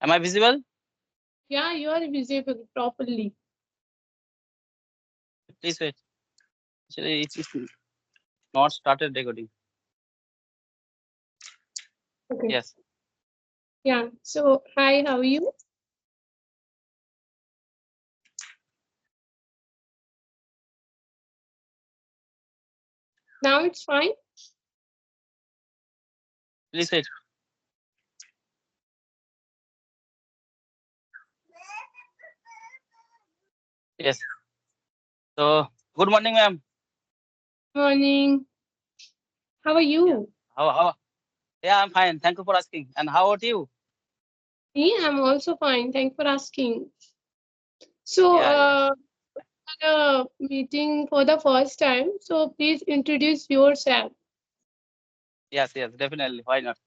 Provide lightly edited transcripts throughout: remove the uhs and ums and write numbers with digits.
Am I visible? Yeah, you are visible properly. Please wait. Actually, it's not started recording. Okay. Yes. Yeah. So, hi, how are you? Now it's fine. Please wait. Yes. So, good morning, ma'am. Morning. How are Yeah. you? How? Yeah, I'm fine. Thank you for asking. And how about you? Me, I'm also fine. Thanks for asking. So, Yeah, yeah. meeting for the first time. So, please introduce yourself. Yes, yes, definitely. Why not?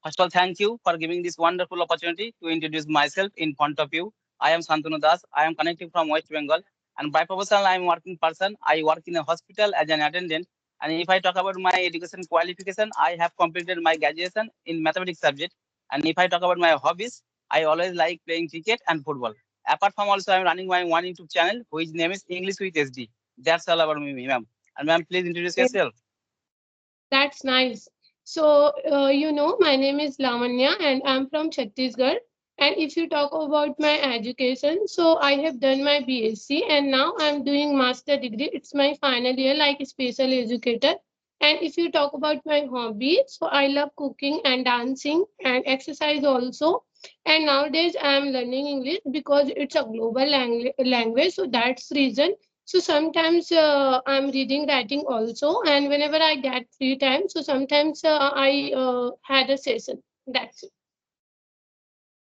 First of all, thank you for giving this wonderful opportunity to introduce myself in front of you. I am Santanu Das. I am connecting from West Bengal. And by profession, I am working person. I work in a hospital as an attendant. And if I talk about my education qualification, I have completed my graduation in mathematics subject. And if I talk about my hobbies, I always like playing cricket and football. Apart from also, I am running my one YouTube channel, which name is English with SD. That's all about me, ma'am. And ma'am, please introduce Eh, yourself. That's nice. So, my name is Lavanya and I'm from Chhattisgarh. And if you talk about my education, so I have done my BSc and now I'm doing master degree. It's my final year, like a special educator. And if you talk about my hobby, so I love cooking and dancing and exercise also. And nowadays I'm learning English because it's a global language. So that's reason. So sometimes I'm reading, writing also, and whenever I get free time, so sometimes I had a session. That's it.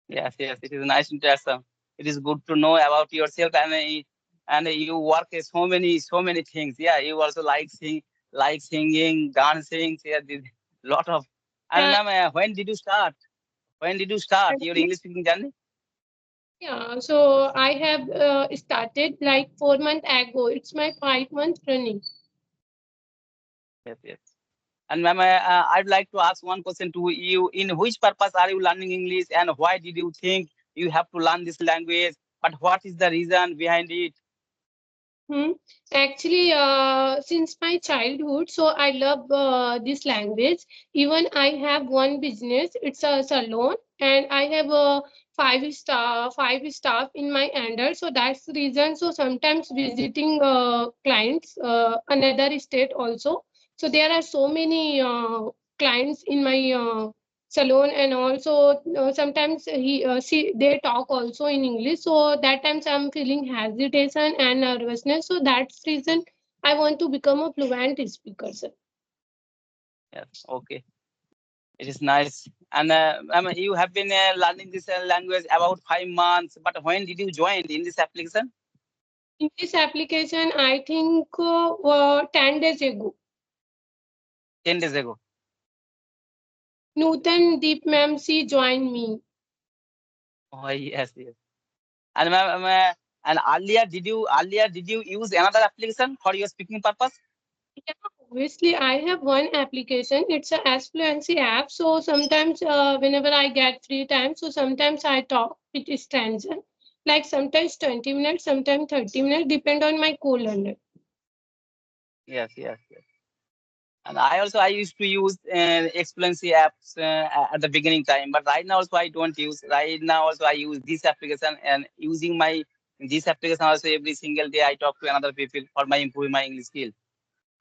Yes, yes, it is a nice interaction. It is good to know about yourself and you work at so many things. Yeah, you also like singing, dancing. Yeah, lot of. And Yeah, ma'am, when did you start? When did you start your actually, English speaking journey? yeah. So I have started like 4 months ago. It's my 5 month running. Yes, yes. And ma'am, I'd like to ask one question to you. In which purpose are you learning English, and why did you think you have to learn this language? But what is the reason behind it? Hmm. Actually, since my childhood, so I love this language. Even I have one business. It's a salon, and I have a five staff in my under. So that's the reason. So sometimes visiting clients another state also. So there are so many clients in my salon, and also sometimes he see they talk also in English, so that times I'm feeling hesitation and nervousness, so that's reason I want to become a fluent speaker, sir. Yes, okay. It is nice. And you have been learning this language about 5 months. But when did you join in this application? In this application I think 10 days ago. 10 days ago. Nutan Deep ma'am she joined me. Oh yes, yes. And and earlier did you use another application for your speaking purpose? Yeah, obviously, I have one application. It's a Fluency app. So sometimes, whenever I get free time, so sometimes I talk with stranger. Like sometimes 20 minutes, sometimes 30 minutes, depend on my co-learner. Yes, yes, yes. And I used to use explaincy apps at the beginning time, but right now also I don't use. Right now also I use this application and using my this application also every single day I talk to another people for my improving my English skill.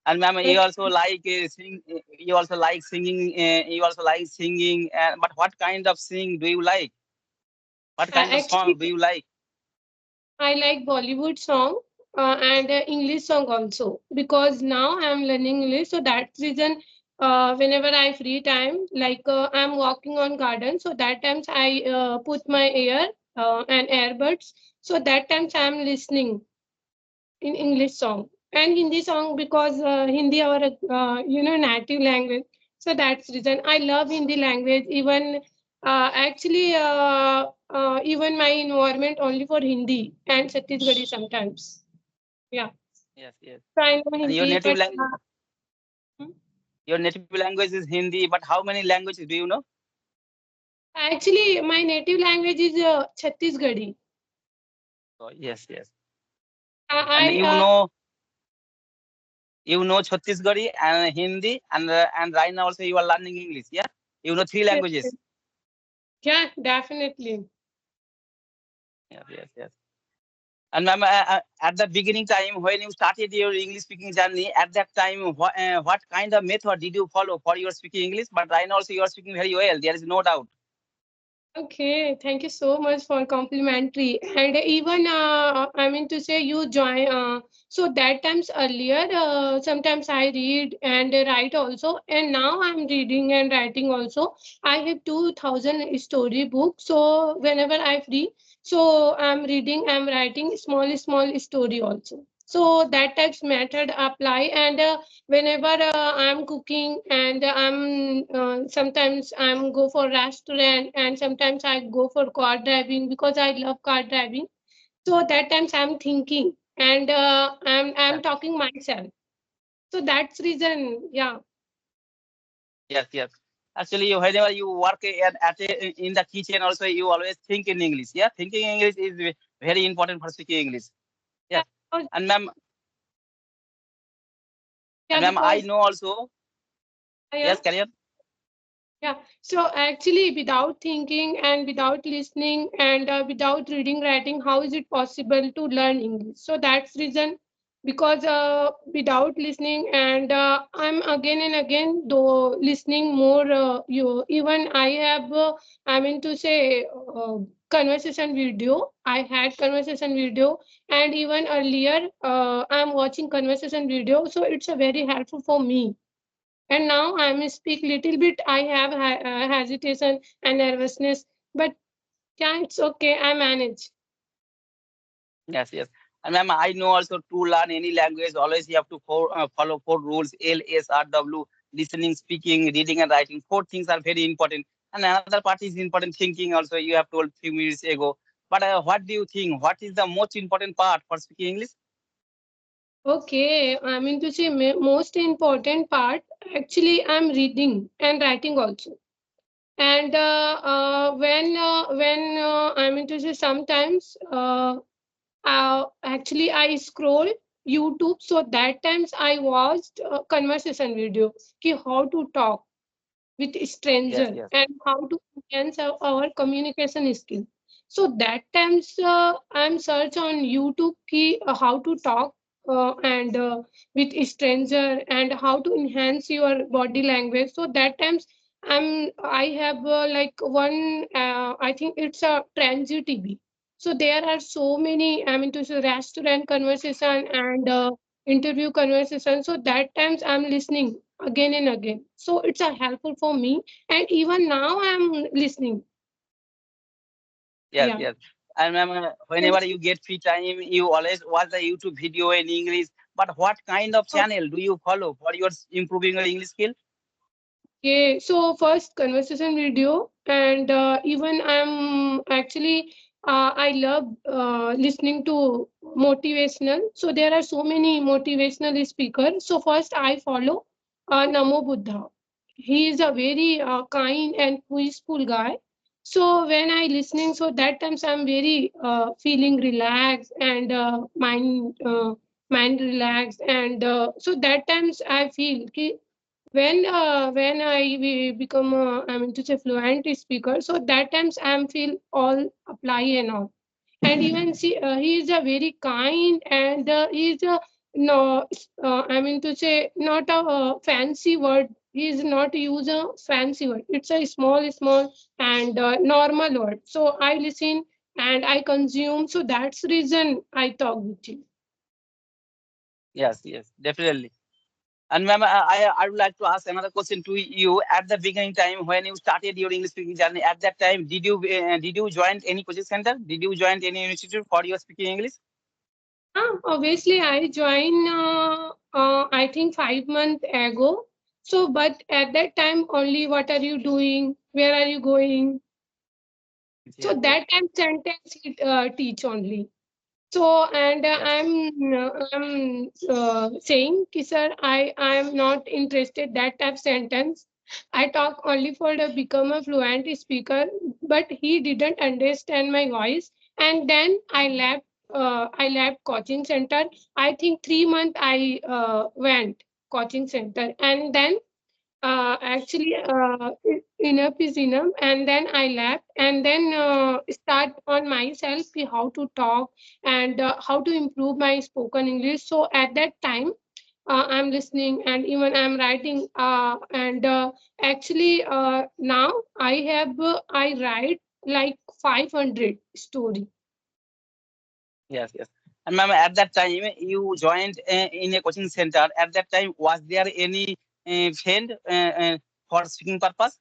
And ma'am, you also like sing. You also like singing. You also like singing. But what kind of sing do you like? What kind of Actually, song do you like? I like Bollywood song and English song also because now I'm learning English. So that's reason whenever I free time, like I'm walking on garden, so that times I put my ear and earbuds. So that times I'm listening in English song and Hindi song because Hindi our native language. So that's reason I love Hindi language. Even even my environment only for Hindi and Chhattisgarhi sometimes. Yeah, Yes, yes. so I know And your Hindi, native but language, your native language is Hindi. But how many languages do you know? Actually, my native language is Chhattisgarhi. So yes, yes. And I you know Chhattisgarhi and Hindi, and right now also you are learning English. Yeah, you know three Yes, languages. yes. Yeah, definitely. Yes, yes, yes. And ma'am, at the beginning time when you started your English speaking journey, at that time, what kind of method did you follow for your speaking English? But right now also you are speaking very well. There is no doubt. Okay, thank you so much for complimentary. And even I mean to say you join. So that times earlier, sometimes I read and write also, and now I'm reading and writing also. I have 2,000 story books. So whenever I free, so I'm reading, I'm writing small story also. So that types method apply and. Whenever I'm cooking and I'm sometimes I'm go for restaurant and sometimes I go for car driving because I love car driving. So that times I'm thinking and I'm Yes, talking myself. So that's reason, yeah. yes, yes. Actually, whenever you work in the kitchen, also you always think in English. Yeah, thinking English is very important for speaking English. Yeah, Yes, and ma'am, yeah, I because know also. yeah. Yes, carry on. Yeah, so actually, without thinking and without listening and without reading, writing, how is it possible to learn English? So that's reason because without listening and I'm again and again though listening more. You even I have I mean to say conversation video. I had conversation video and even earlier I'm watching conversation video. So it's a very helpful for me and now I speak little bit. I have hesitation and nervousness, but yeah, it's okay. I manage. Yes, yes. And ma'am, I know also to learn any language, always you have to follow four rules: LSRW, listening, speaking, reading, and writing. Four things are very important. And another part is important thinking. Also, you have told few minutes ago. But what do you think? What is the most important part for speaking English? Okay, I mean to say most important part. Actually, I'm reading and writing also. And when I mean to say sometimes actually I scroll YouTube. So that times I watched conversation video. Ki how to talk with Yes, stranger yes, and how to enhance our communication skill. So that times I'm search on YouTube ki, how to talk and with stranger and how to enhance your body language. So that times I have like one I think it's a Transi TV. So there are so many I mean to say restaurant conversation and interview conversation. So that times I'm listening again and again. So it's a helpful for me. And even now I'm listening. yes, Yeah. yes. And ma'am, whenever you get free time, you always watch the YouTube video in English. But what kind of channel do you follow for your improving your English skill? Okay, so first conversation video, and even I'm actually I love listening to motivational. So there are so many motivational speakers. So first I follow Namo Buddha. He is a very kind and peaceful guy. So when I listening, so that times I'm very feeling relaxed and mind relaxed, and so that times I feel ki when become I mean to say fluent speaker, so that times I'm feel all apply and all. And even see he is a very kind and he is a no I mean to say not a fancy word. He is not use a fancy word. It's a small and normal word. So I listen and I consume. So that's reason I talk with you. Yes, yes, definitely. And ma'am, I would like to ask another question to you. At the beginning time when you started your English speaking journey, at that time, did you join any coaching center? Did you join any institute for your speaking English? Obviously, I joined, I think 5 months ago. So, but at that time, only what are you doing? Where are you going? So Yes, yes, that time sentence it, teach only. So, and yes, I'm saying, ki, sir, I am not interested that type sentence. I talk only for the become a fluent speaker, but he didn't understand my voice. And then I left. I left coaching center. I think 3 months I went coaching center, and then actually enough is enough. And then I left, and then start on myself how to talk and how to improve my spoken English. So at that time I'm listening and even I'm writing and actually now I write like 500 story. Yes, yes. And ma'am, at that time you joined in a coaching center. At that time, was there any friend for speaking purpose?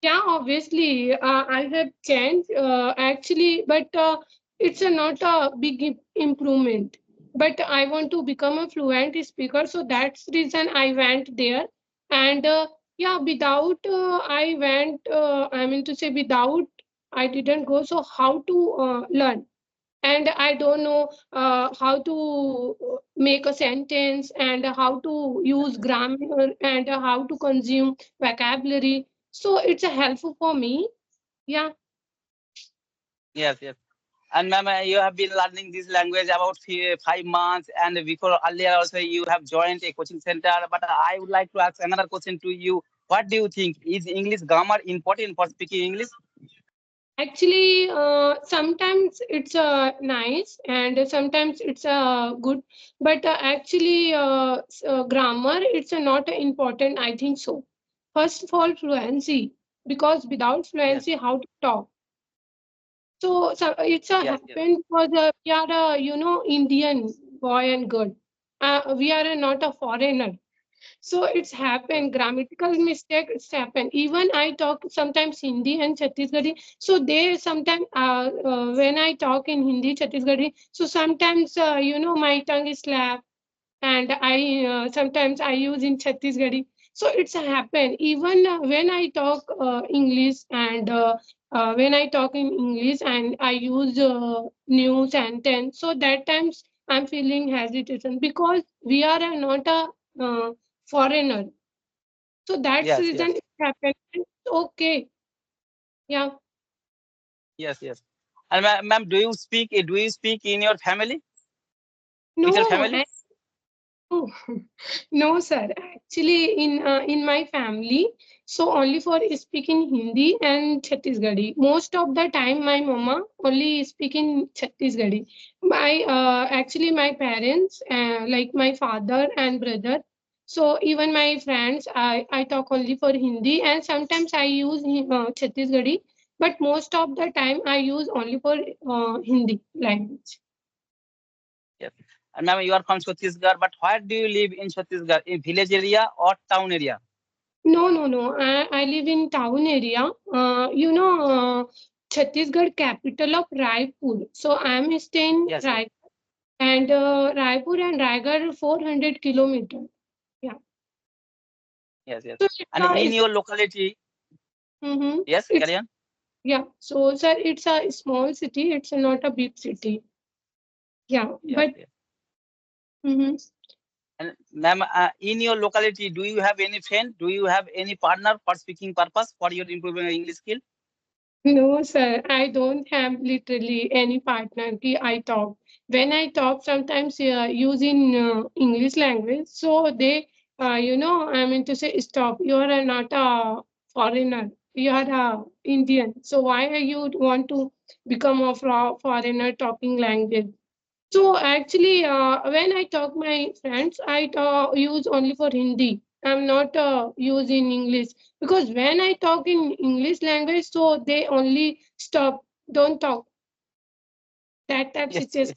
Yeah, obviously I have changed actually, but it's not a big improvement, but I want to become a fluent speaker, so that's the reason I went there. And yeah, without I went I mean to say without I didn't go, so how to learn? And I don't know how to make a sentence and how to use grammar and how to consume vocabulary, so it's helpful for me. Yeah. Yes, yes. And ma'am, you have been learning this language about 5 months, and before earlier also you have joined a coaching center. But I would like to ask another question to you. What do you think? Is English grammar important for speaking English? Actually sometimes it's nice and sometimes it's good, but actually grammar it's not important, I think so. First of all, fluency, because without Yes, fluency how to talk? So it's a yes, yes, happened because we are a Indian boy and girl. We are not a foreigner. So it's yes, happened. Grammatical mistake. It's happened. Even I talk sometimes Hindi and Chhattisgarhi. So they sometimes when I talk in Hindi Chhattisgarhi. So sometimes my tongue is slap and I sometimes I use in Chhattisgarhi. So it's happened even when I talk English and when I talk in English and I use new sentence. So that times I'm feeling hesitation because we are not a foreigner. So that's the yes, reason yes, it happened. It's okay. Yeah. yes, yes. And ma'am, do you speak in your family with your No, family? no, no, sir. Actually, in my family, so only for speaking Hindi and Chhattisgarhi. Most of the time, my mama only speaking Chhattisgarhi. My actually my parents, like my father and brother. So even my friends, I talk only for Hindi and sometimes I use Chhattisgarhi. But most of the time, I use only for Hindi language. Yes. And ma'am, you are from Chhattisgarh, but where do you live in Chhattisgarh? In village area or town area? No, no, no. I live in town area. Chhattisgarh capital of Raipur. So I am staying Yes, yes, Raipur and Raipur and Raigarh 400 kilometers. Yeah. yes, yes. So And in it's your locality, mm-hmm. yes, It's carry on. yeah. So sir, it's a small city. It's not a big city. Yeah, Yes, but yes. mm-hmm. And ma'am, in your locality, do you have any friend? Do you have any partner for speaking purpose for your improving your English skill? No, sir, I don't have literally any partner. Ki I talk. When I talk, sometimes using English language, so they, I mean to say, stop. You are not a foreigner. You are a Indian. So why are you want to become a foreigner talking language? So actually, when I talk my friends, I use only for Hindi. I'm not using English because when I talk in English language, so they only stop, don't talk. That type Yes, situation. yes,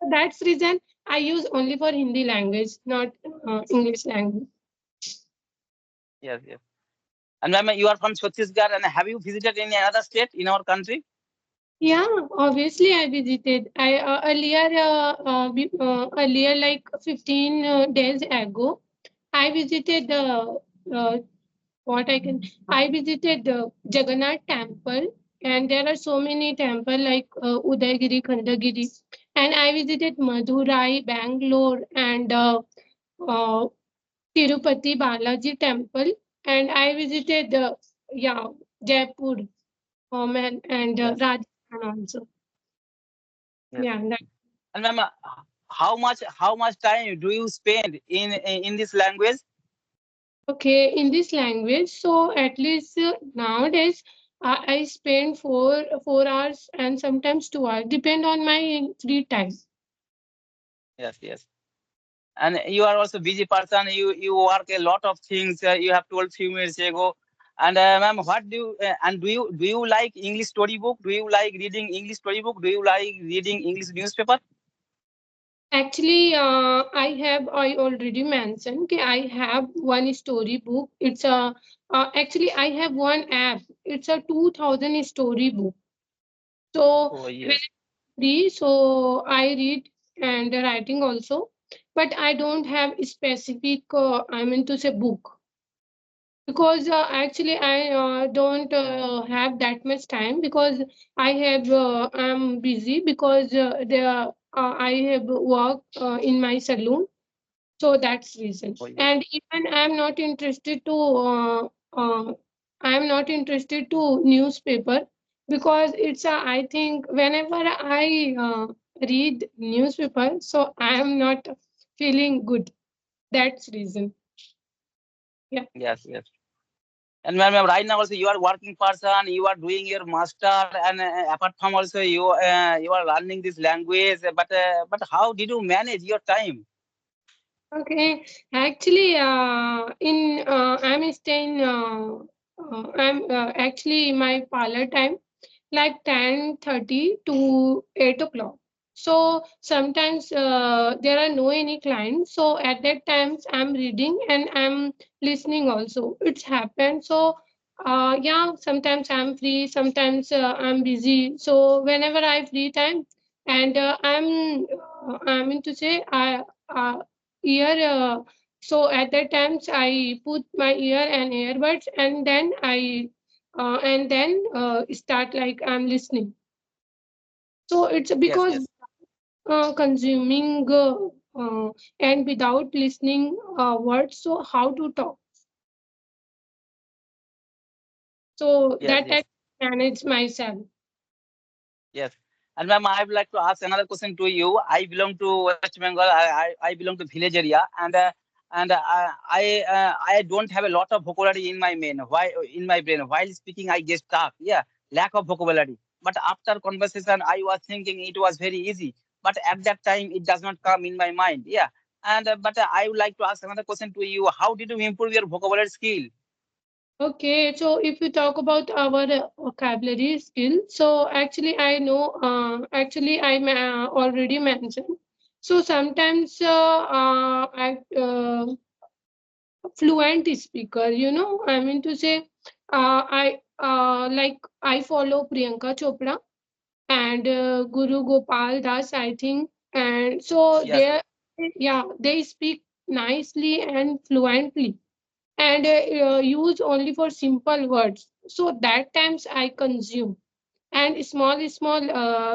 That's reason I use only for Hindi language, not English language. yes, yes. And ma'am, you are from Chhattisgarh, and have you visited any other state in our country? Yeah, obviously I visited. I earlier like 15 days ago, I visited what I can. I visited the Jagannath temple, and there are so many temples like Udayagiri, Khandagiri, and I visited Madurai, Bangalore, and uh, Tirupati Balaji temple. and I visited yeah, Jaipur, and Yes, Rajasthan also. yes. Yeah, that. And ma'am, how much time do you spend in this language? Okay, in this language, so at least nowadays I spend 4 hours and sometimes 2 hours, depend on my free time. Yes, yes. And you are also busy person. You work a lot of things. You have told few minutes ago. And ma'am, what do you and do you like English storybook? Do you like reading English storybook? Do you like reading English newspaper? Actually, I already mentioned. Okay, I have one storybook. It's a actually I have one app. It's a 2000 storybook. So Oh when yes, I'm free, so I read and writing also, but I don't have specific. I mean to say book, because actually I don't have that much time, because I'm busy, because I have work in my salon, so that's reason. oh yes, And even uh, I'm not interested to newspaper, because it's a, I think whenever I read newspaper, so I am not feeling good. That's reason. Yeah. yes, yes. And ma'am, right now also you are working person. You are doing your master, and apart from also you are learning this language. But how did you manage your time? Okay, actually, I'm staying. I'm actually my parlor time like 10:30 to 8 o'clock. So sometimes there are no any clients. So at that times I'm reading and I'm listening also. It's happened. So yeah, sometimes I'm free, sometimes I'm busy. So whenever I free time, and I mean to say I ear. So at that times I put my ear and earbuds, and then start like I'm listening. So it's Yes, because yes, consuming and without listening words, so how to talk? So yes, that I yes. manage myself. Yes. And ma'am, I would like to ask another question to you. I belong to West Bengal. I belong to village area, and I don't have a lot of vocabulary in my main. Why in my brain? While speaking, I get stuck. Yeah, lack of vocabulary. But after conversation, I was thinking it was very easy. But at that time, it does not come in my mind. Yeah. And but I would like to ask another question to you. How did you improve your vocabulary skill? Okay, so if we talk about our vocabulary skill, so actually I know, actually already mentioned. So sometimes fluent speaker, I mean to say, I like I follow Priyanka Chopra and Guru Gopal Das, I think, and so Yes, yes, yeah, they speak nicely and fluently, and use only for simple words. So that times I consume, and small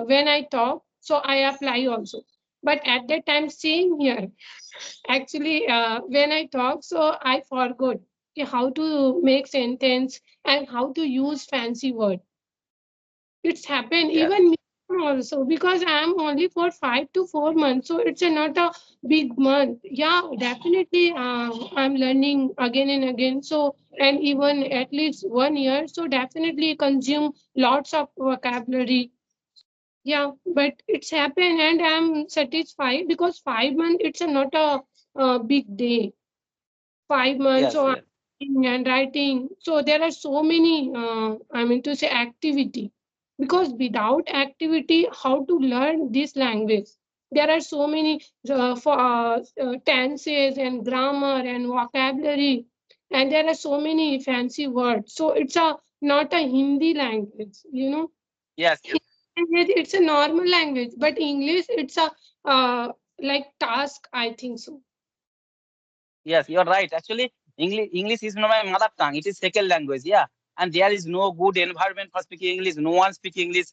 when I talk, so I apply also. But at that time, same here. Actually, when I talk, so I forgot how to make sentence and how to use fancy word. It's happened yes, even me also, because I'm only for 5 to 4 months, so it's not a big month. Yeah, definitely, I'm learning again and again. So, and even at least 1 year, so definitely consume lots of vocabulary. Yeah, but it's happened, and I'm satisfied, because 5 months it's not a big day. 5 months, yes, so I'm yes, reading and writing. So there are so many, I mean to say, activity. Because without activity, how to learn this language? There are so many tenses and grammar and vocabulary, and there are so many fancy words. So it's a not a Hindi language. yes, yes. Language, it's a normal language, but English, it's a like task, I think so. Yes, you're right. Actually, English is not my mother tongue. It is second language. Yeah, and there is no good environment for speaking English. No one speak English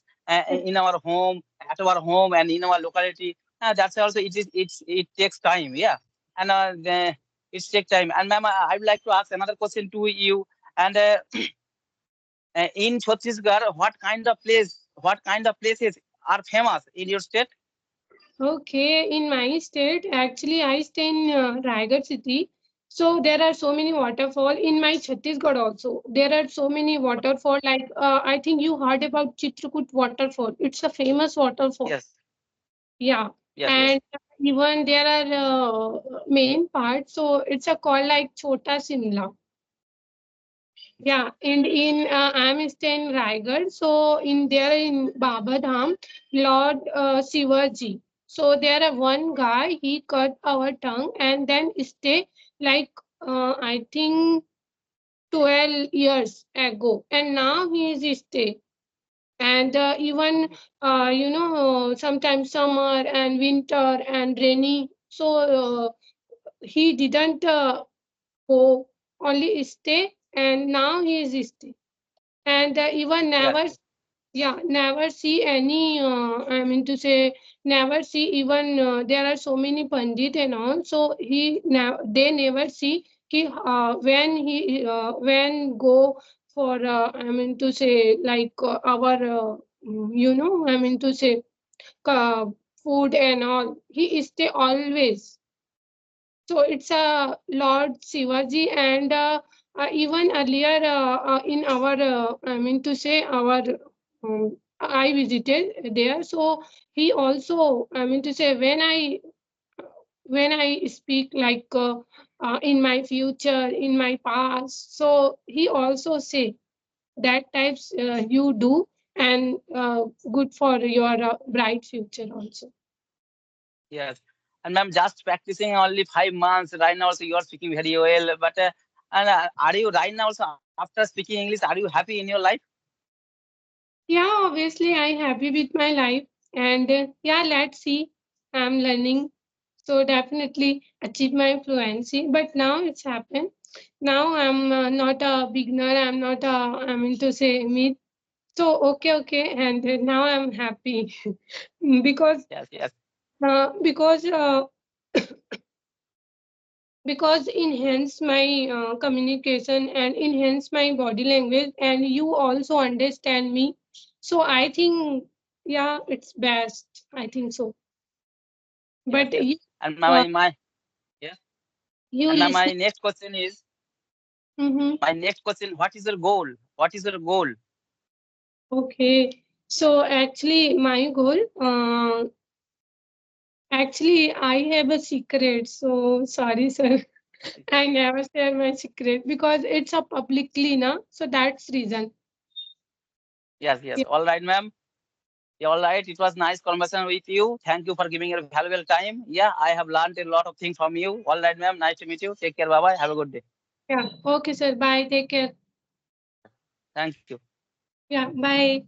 in our home, at our home, and in our locality. That's also it takes time. Yeah, and It's take time. And ma'am, I would like to ask another question to you. And in Chhattisgarh, what kind of places are famous in your state? Okay, in my state, actually, I stay in Raigad city. So there are so many waterfall in my Chhattisgarh also. There are so many waterfall. Like I think you heard about Chitrakoot waterfall. It's a famous waterfall. Yes, Yeah, yes, yes, and even there are main parts. So it's a called like Chota Simla. Yeah, and in I'm staying in Raigad, so in there in Baba Dham, Lord Shivaji. So there are one guy he cut our tongue and then stay like I think 12 years ago, and now he is stay. And even sometimes summer and winter and rainy. So he didn't go, only stay, and now he is stay and even yes, never, yeah, never see any I mean to say never see even there are so many pandit and all, so they never see when go for I mean to say like our I mean to say uh, food and all, he stay always. So it's a Lord Shivaji, and even earlier in our, I mean to say our, I visited there. So he also, I mean to say when I speak like in my future, in my past. So he also say that types you do and good for your bright future also. yes. And ma'am, just practicing only 5 months right now. Also, you are speaking very well. But and are you right now also after speaking English? Are you happy in your life? Yeah, obviously, I'm happy with my life, and yeah, let's see. I'm learning, so definitely achieve my fluency. But now it's happened. Now I'm not a beginner. I'm not a. I mean to say mid. So okay, okay, and now I'm happy because Yes, yes, uh, because uh, because enhance my communication and enhance my body language, and you also understand me, so I think yeah, it's best, I think so. yes, But yes. you And uh, my yes. you And ma'am, listen. my next question is Hmm. my next question. What is your goal? What is your goal? Okay, so actually my goal, actually I have a secret, so sorry sir. I never share my secret because it's a publicly na, so that's reason. Yes, yes. All right, ma'am. Yeah, all right. It was nice conversation with you. Thank you for giving your valuable time. Yeah, I have learned a lot of things from you. All right, ma'am. Nice to meet you. Take care. Bye bye. Have a good day. Yeah, okay sir, bye, take care. Thank you. Yeah, bye.